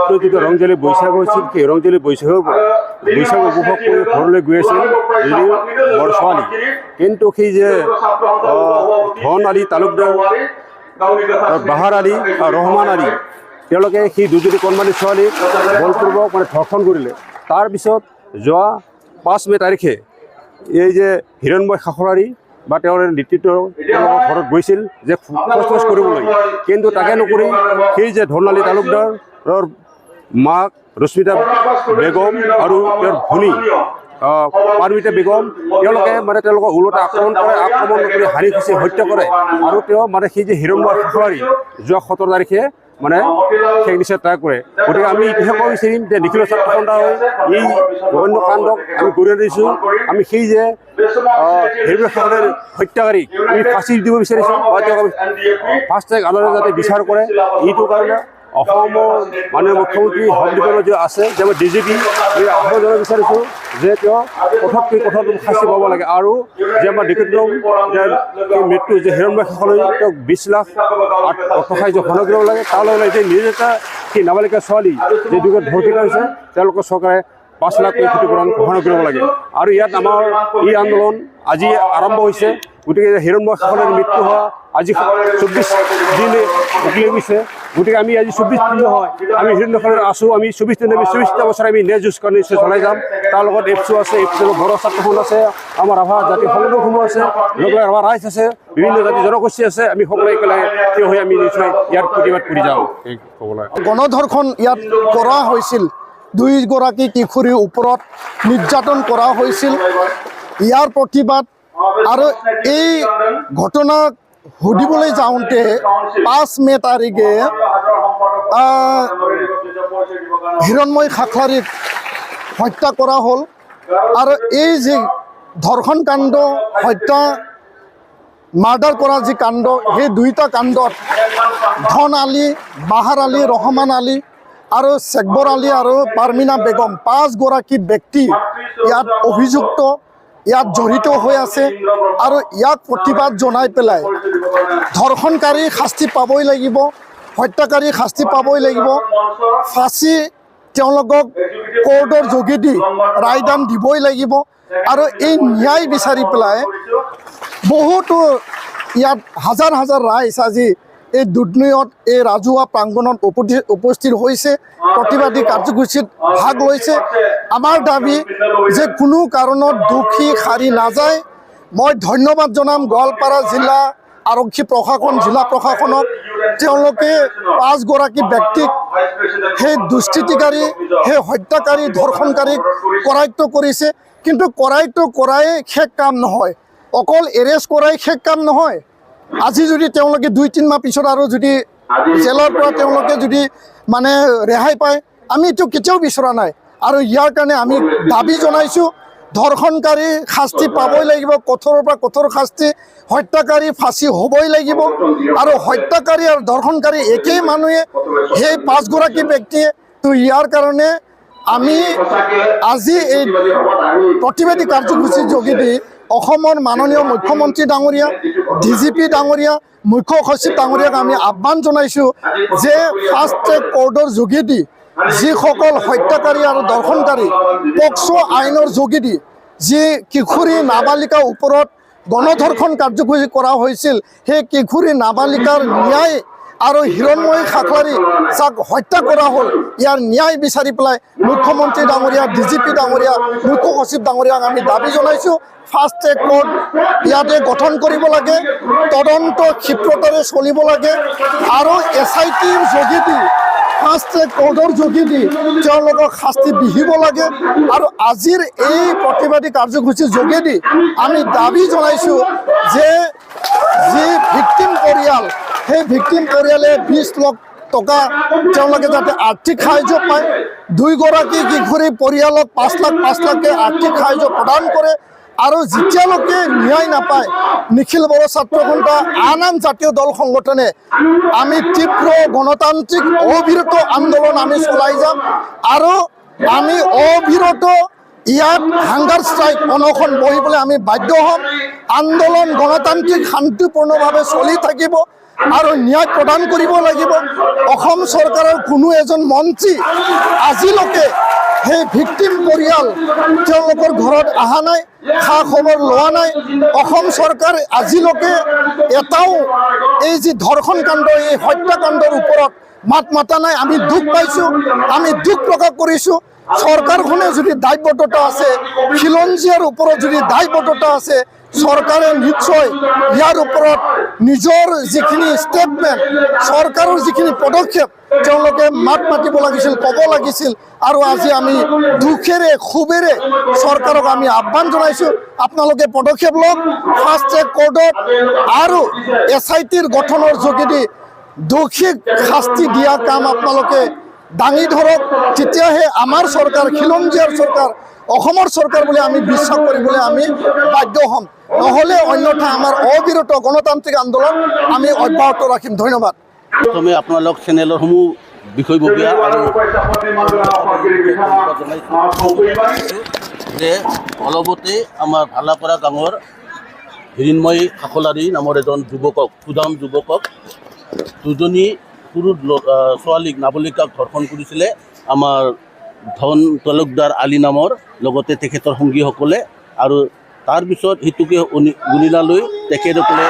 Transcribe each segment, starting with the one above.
দ্ৰুত ৰংজালী বৈশাখ হৈছিল সেই ৰংজালী বৈশাখ উপভোগ কৰি ঘৰলৈ গৈ আছিল বৰ ছোৱালী কিন্তু সেই যে ধন আলী তালুকদাৰ বাহাৰ আলী আৰু ৰহমান আলী তেওঁলোকে সেই দুজনী কণমানি ছোৱালীক বলপূৰ্বক ধৰ্ষণ কৰিলে। তাৰপিছত যোৱা 5 মে তাৰিখে এই যে হিৰণময় খাখৰাৰী বা তেওঁৰ নেতৃত্ব ঘৰত গৈছিল যে সোধ কৰিবলৈ, কিন্তু তাকে নকৰি সেই যে ধন আলী তালুকদাৰৰ মাক ৰশ্মিতা বেগম আৰু তেওঁৰ ভনী পাৰ্মিতা বেগম তেওঁলোকে তেওঁলোকক ওলোটা আক্ৰমণ কৰি হানি খুচি হত্যা কৰে আৰু তেওঁ সেই যে হিৰণময় খাখৰাৰী যোৱা 17 তাৰিখে সেই নিশ্চয় ট্ৰাই কৰে। গতিকে আমি ইতিহাস বিচাৰিম যে নিখিল ছাত্ৰ সন্থাই এই জঘন্য কাণ্ডক আমি গৰিহণা দিছোঁ। আমি সেই যে হিৰণময় হত্যাকাৰীক আমি ফাঁচি দিব বিচাৰিছোঁ বা তেওঁক আমি ফাষ্ট ট্ৰেক আদালতে যাতে বিচাৰ কৰে। এইটো কাৰণে অসমৰ মাননীয় মুখ্যমন্ত্ৰী সন্দিপৰ যে আছে যে মই DGP আহ্বান জনাব বিচাৰিছোঁ যে তেওঁ কঠোৰ শাস্তি পাব লাগে আৰু যে আমাৰ ডিকেটম মৃত্যু যে হিৰণময় খাখৰাৰী তেওঁক 20 লাখ অৰ্থসাহাৰ্য ঘোষণা কৰিব লাগে। তাৰ লগে লগে যে নিজ এটা সেই নাবালিকা ছোৱালী যে দুজন ধৰ্ষিত হৈছে তেওঁলোকৰ চৰকাৰে 5 লাখ ক্ষতিপূৰণ ঘোষণা কৰিব লাগে। আৰু ইয়াত আমাৰ এই আন্দোলন আজি আৰম্ভ হৈছে। গতিকে হিৰণময় খাখৰাৰীৰ মৃত্যু হোৱা আজি 24 দিন উকলি গৈছে। গতিকে আমি আজি 24 দিন হয় আমি হিৰণময় খাখৰাৰী আছোঁ। আমি 24 দিন 24টা বছৰ আমি ন্যায় যুঁজ নিশ্চয় চলাই যাম। তাৰ লগত এফচু আছে, এফচুৰ বড়ো ছাত্ৰসংঘ আছে, আমাৰ ৰাভা জাতি সংগঠনসমূহ আছে, লগতে ৰাভা ৰাইজ আছে, বিভিন্ন জাতি জনগোষ্ঠী আছে। আমি সকলোৱে একেলগে থিয় হৈ আমি নিশ্চয় ইয়াৰ প্ৰতিবাদ কৰি যাওঁ। গণধৰ্ষণ ইয়াত কৰা হৈছিল, 2 গৰাকী কিশোৰীৰ ওপৰত নিৰ্যাতন কৰা হৈছিল। ইয়াৰ প্ৰতিবাদ আৰু এই ঘটনা সুধিবলৈ যাওঁতে 5 মে তাৰিখে হিৰণময় খাখৰাৰীক হত্যা কৰা হ'ল। আৰু এই যি ধৰ্ষণ কাণ্ড, হত্যা মাৰ্ডাৰ কৰা যি কাণ্ড, সেই 2টা কাণ্ডত ধন আলী, বাহাৰ আলী, ৰহমান আলী আৰু চেকবৰ আলী আৰু পাৰ্মিনা বেগম 5 গৰাকী ব্যক্তি ইয়াত অভিযুক্ত, ইয়াত জড়িত হৈ আছে। আৰু ইয়াক প্ৰতিবাদ জনাই পেলাই ধৰ্ষণকাৰী শাস্তি পাবই লাগিব, হত্যাকাৰী শাস্তি পাবই লাগিব, ফাঁচি তেওঁলোকক কোৰ্টৰ যোগেদি ৰায়দান দিবই লাগিব। আৰু এই ন্যায় বিচাৰি পেলাই বহুতো ইয়াত হাজাৰ হাজাৰ ৰাইজ আজি এই দুধনৈত এই ৰাজহুৱা প্ৰাংগণত উপস্থিত হৈছে, প্ৰতিবাদী কাৰ্যসূচীত ভাগ লৈছে। আমাৰ দাবী যে কোনো কাৰণত দোষী সাৰি নাযায়। মই ধন্যবাদ জনাম গোৱালপাৰা জিলা আৰক্ষী প্ৰশাসন, জিলা প্ৰশাসনক। তেওঁলোকে 5 গৰাকী ব্যক্তিক সেই দুষ্কৃতিকাৰী, সেই হত্যাকাৰী, ধৰ্ষণকাৰীক কৰায়ত্ব কৰিছে। কিন্তু কৰায়ত্ব কৰাই শেষ কাম নহয়, অকল এৰেষ্ট কৰাই শেষ কাম নহয়। আজি যদি তেওঁলোকে 2-3 মাহ পিছত আৰু যদি জেলৰ পৰা তেওঁলোকে যদি ৰেহাই পায়, আমি এইটো কেতিয়াও বিচৰা নাই। আৰু ইয়াৰ কাৰণে আমি দাবী জনাইছোঁ ধৰ্ষণকাৰী শাস্তি পাবই লাগিব, কঠোৰৰ পৰা কঠোৰ শাস্তি, হত্যাকাৰী ফাঁচি হ'বই লাগিব। আৰু হত্যাকাৰী আৰু ধৰ্ষণকাৰী একেই মানুহে, সেই 5 গৰাকী ব্যক্তিয়ে। তো ইয়াৰ কাৰণে আমি আজি এই প্ৰতিবাদী কাৰ্যসূচীৰ যোগেদি অসমৰ মাননীয় মুখ্যমন্ত্ৰী ডাঙৰীয়া, DGP ডাঙৰীয়া, মুখ্য সচিব ডাঙৰীয়াক আমি আহ্বান জনাইছোঁ যে ফাষ্ট ট্ৰেক কোৰ্টৰ যোগেদি যিসকল হত্যাকাৰী আৰু ধৰ্ষণকাৰী পক্সো আইনৰ যোগেদি যি কিশোৰী নাবালিকাৰ ওপৰত গণধৰ্ষণ কাৰ্যসূচী কৰা হৈছিল, সেই কিশোৰী নাবালিকাৰ ন্যায় আৰু হিৰণময় খাখৰাৰী যাক হত্যা কৰা হ'ল, ইয়াৰ ন্যায় বিচাৰি পেলাই মুখ্যমন্ত্ৰী ডাঙৰীয়া, DGP ডাঙৰীয়া, মুখ্য সচিব ডাঙৰীয়াক আমি দাবী জনাইছোঁ ফাষ্ট ট্ৰেক কোৰ্ট ইয়াতে গঠন কৰিব লাগে, তদন্ত ক্ষিপ্ৰতাৰে চলিব লাগে। আৰু SITৰ যোগেদি ফাষ্ট ট্ৰেক কোৰ্টৰ যোগেদি তেওঁলোকক শাস্তি বিহিব লাগে। আৰু আজিৰ এই প্ৰতিবাদী কাৰ্যসূচীৰ যোগেদি আমি দাবী জনাইছোঁ যে যি ভিক্টিম পৰিয়াল, সেই ভিক্টিম পৰিয়ালে 20 লাখ টকা তেওঁলোকে যাতে আৰ্থিক সাহায্য পায়। 2 গৰাকী কিশোৰী পৰিয়ালক 5 লাখকৈ আৰ্থিক সাহায্য প্ৰদান কৰে। আৰু যেতিয়ালৈকে ন্যায় নাপায়, নিখিল বড়ো ছাত্ৰ সন্থা আন জাতীয় দল সংগঠনে আমি তীব্ৰ গণতান্ত্ৰিক অবিৰত আন্দোলন আমি চলাই যাম। আৰু আমি অবিৰত ইয়াত হাংগাৰ ষ্ট্ৰাইক অনশন বহিবলৈ আমি বাধ্য হ'ম। আন্দোলন গণতান্ত্ৰিক শান্তিপূৰ্ণভাৱে চলি থাকিব। আৰু ন্যায় প্ৰদান কৰিব লাগিব। অসম চৰকাৰৰ কোনো এজন মন্ত্ৰী আজিলৈকে সেই ভিক্টিম পৰিয়াল তেওঁলোকৰ ঘৰত অহা নাই, খা খবৰ লোৱা নাই। অসম চৰকাৰ আজিলৈকে এটাও এই যি ধৰ্ষণ কাণ্ড, এই হত্যাকাণ্ডৰ ওপৰত মাত মাতা নাই। আমি দুখ পাইছোঁ, আমি দুখ প্ৰকাশ কৰিছোঁ। চৰকাৰখনে যদি দায়বদ্ধতা আছে, খিলঞ্জীয়াৰ ওপৰত যদি দায়বদ্ধতা আছে, চৰকাৰে নিশ্চয় ইয়াৰ ওপৰত নিজৰ যিখিনি ষ্টেটমেণ্ট, চৰকাৰৰ যিখিনি পদক্ষেপ তেওঁলোকে মাত মাতিব লাগিছিল, ক'ব লাগিছিল। আৰু আজি আমি দুখেৰে ক্ষোভেৰে চৰকাৰক আমি আহ্বান জনাইছোঁ, আপোনালোকে পদক্ষেপ লওক, ফাষ্ট ট্ৰেক কোৰ্টত আৰু SITৰ গঠনৰ যোগেদি দোষীক শাস্তি দিয়া কাম আপোনালোকে দাঙি ধৰক। তেতিয়াহে আমাৰ চৰকাৰ, খিলঞ্জীয়াৰ চৰকাৰ, অসমৰ চৰকাৰ বুলি আমি বিশ্বাস কৰিবলৈ আমি বাধ্য হ'ম। নহ'লে অন্যথা আমাৰ অবিৰত গণতান্ত্ৰিক আন্দোলন আমি অব্যাহত ৰাখিম। ধন্যবাদ। প্ৰথমে আপোনালোক চেনেলৰসমূহ বিষয়ববীয়া আৰু যে অলপতে আমাৰ ভালাপাৰা গাঁৱৰ হিৰণময় খাখলাৰী নামৰ এজন যুৱকক, সুদাম যুৱকক, দুজনী সৰু ছোৱালীক নাবালিকাক ধৰ্ষণ কৰিছিলে আমাৰ ধন তালুকদাৰ আলী নামৰ, লগতে তেখেতৰ সংগীসকলে। আৰু তাৰপিছত সেইটোকে গুণিলা লৈ তেখেতসকলে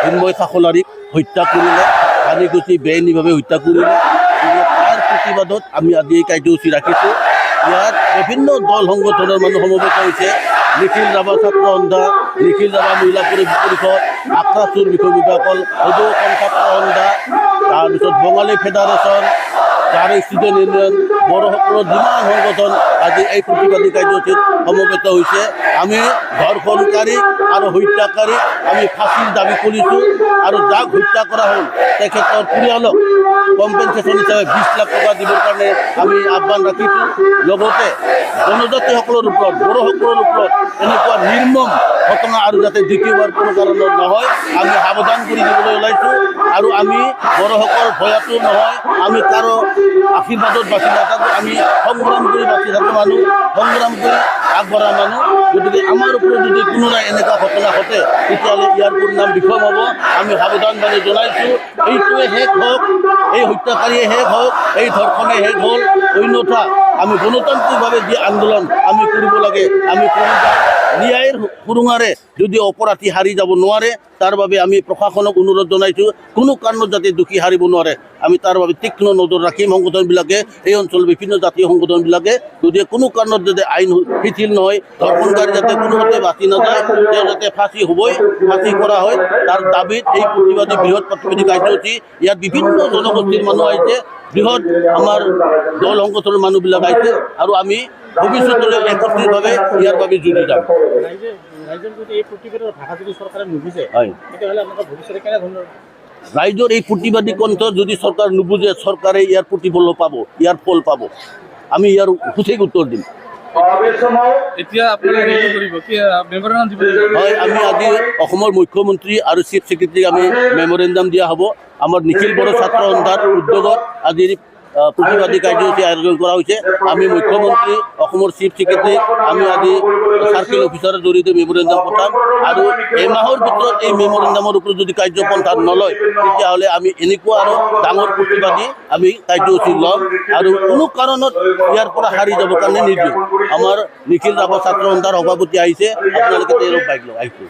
হিৰণময় খাখলাৰীক হত্যা কৰিলে, ভাঙি গুচি বেআইনীভাৱে হত্যা কৰিলে। গতিকে তাৰ প্ৰতিবাদত আমি আজি এই কাৰ্যসূচী ৰাখিছোঁ। ইয়াত বিভিন্ন দল সংগঠনৰ মানুহ সমবেত হৈছে। নিখিল ৰাভা ছাত্ৰ সন্থা, নিখিল ৰাভা মহিলা পৰিষদ, আক্ৰাচুৰ বিষয় বিভাগৰ সদৌ অসম ছাত্ৰ সন্থা, তাৰপিছত বঙালী ফেডাৰেশ্যন, গাৰো ষ্টুডেণ্ট ইউনিয়ন, বড়োসকলৰ যিমান সংগঠন আজি এই প্ৰতিবাদী কাৰ্যসূচীত সমবেত হৈছে। আমি ধৰ্ষণকাৰী আৰু হত্যাকাৰী আমি ফাঁচীৰ দাবী কৰিছোঁ। আৰু যাক হত্যা কৰা হ'ল তেখেতৰ পৰিয়ালক কম্পেনচেশ্যন হিচাপে 20 লাখ টকা দিবৰ কাৰণে আমি আহ্বান ৰাখিছোঁ। লগতে জনজাতিসকলৰ ওপৰত, বড়োসকলৰ ওপৰত এনেকুৱা নিৰ্মম ঘটনা আৰু যাতে দ্বিতীয়বাৰ কোনো কাৰণত নহয়, আমি সাৱধান কৰি দিবলৈ ওলাইছোঁ। আৰু আমি বড়োসকল ভয়াতো নহয়, আমি কাৰো আশীৰ্বাদত বাচি নাথাকোঁ। আমি সংগ্ৰাম কৰি বাচি থকা মানুহ, সংগ্ৰাম কৰি আগবঢ়া মানুহ। গতিকে আমাৰ ওপৰত যদি কোনোবাই এনেকুৱা ঘটনা ঘটে তেতিয়াহ'লে ইয়াৰ পৰিণাম বিষম হ'ব। আমি সাৱধানবাণী জনাইছোঁ। এইটোৱে শেষ হওক, এই হত্যাকাৰীয়ে শেষ হওক, এই ধৰ্ষণে শেষ হ'ল। অন্যথা আমি গণতান্ত্ৰিকভাৱে যি আন্দোলন আমি কৰিব লাগে আমি কৰি যাম। ন্যায়ৰ সুৰুঙাৰে যদি অপৰাধী হাৰি যাব নোৱাৰে, তাৰ বাবে আমি প্ৰশাসনক অনুৰোধ জনাইছোঁ, কোনো কাৰণত যাতে দোষী হাৰিব নোৱাৰে আমি তাৰ বাবে তীক্ষ্ণ নজৰ ৰাখিম। সংগঠনবিলাকে, এই অঞ্চলৰ বিভিন্ন জাতীয় সংগঠনবিলাকে যদি কোনো কাৰণত যদি আইন শিথিল নহয়, ধৰ্ষণকাৰী যাতে কোনোমতে বাচি নাযায়, তেওঁ যাতে ফাঁচি হ'বই, ফাঁচি কৰা হয়, তাৰ দাবীত এই প্ৰতিবাদী বৃহৎ প্ৰতিবাদী কাৰ্যসূচী। ইয়াত বিভিন্ন জনগোষ্ঠীৰ মানুহ আহিছে, বৃহৎ আমাৰ দল সংগঠনৰ মানুহবিলাক আহিছে। আৰু আমি ভৱিষ্যতলৈ একত্ৰিতভাৱে ইয়াৰ বাবে যুঁজি যাম। ৰাইজৰ এই প্ৰতিবাদী কণ্ঠ যদি চৰকাৰ নুবুজে, চৰকাৰে ইয়াৰ প্ৰতিফল পাব, ইয়াৰ ফল পাব। আমি ইয়াৰ সঠিক উত্তৰ দিম। হয়, আমি আজি অসমৰ মুখ্যমন্ত্ৰী আৰু চিফ ছেক্ৰেটাৰীক আমি মেমৰেণ্ডাম দিয়া হ'ব। আমাৰ নিখিল বড়ো ছাত্ৰ সন্থাৰ উদ্যোগত আজি প্ৰতিবাদী কাৰ্যসূচী আয়োজন কৰা হৈছে। আমি মুখ্যমন্ত্ৰী, অসমৰ চিফ ছেক্ৰেটাৰী আমি আজি চাৰ্কেল অফিচাৰৰ জৰিয়তে মেমৰেণ্ডাম পঠাম। আৰু এমাহৰ ভিতৰত এই মেমৰেণ্ডামৰ ওপৰত যদি কাৰ্যপন্থা নলয় তেতিয়াহ'লে আমি এনেকুৱা আৰু ডাঙৰ প্ৰতিবাদী আমি কাৰ্যসূচী ল'ম। আৰু কোনো কাৰণত ইয়াৰ পৰা হাৰি যাবৰ কাৰণে নিদিওঁ। আমাৰ নিখিল ৰাভা ছাত্ৰ সন্থাৰ সভাপতি আহিছে, আপোনালোকে তেওঁলোক বাইক লগ আহিছে।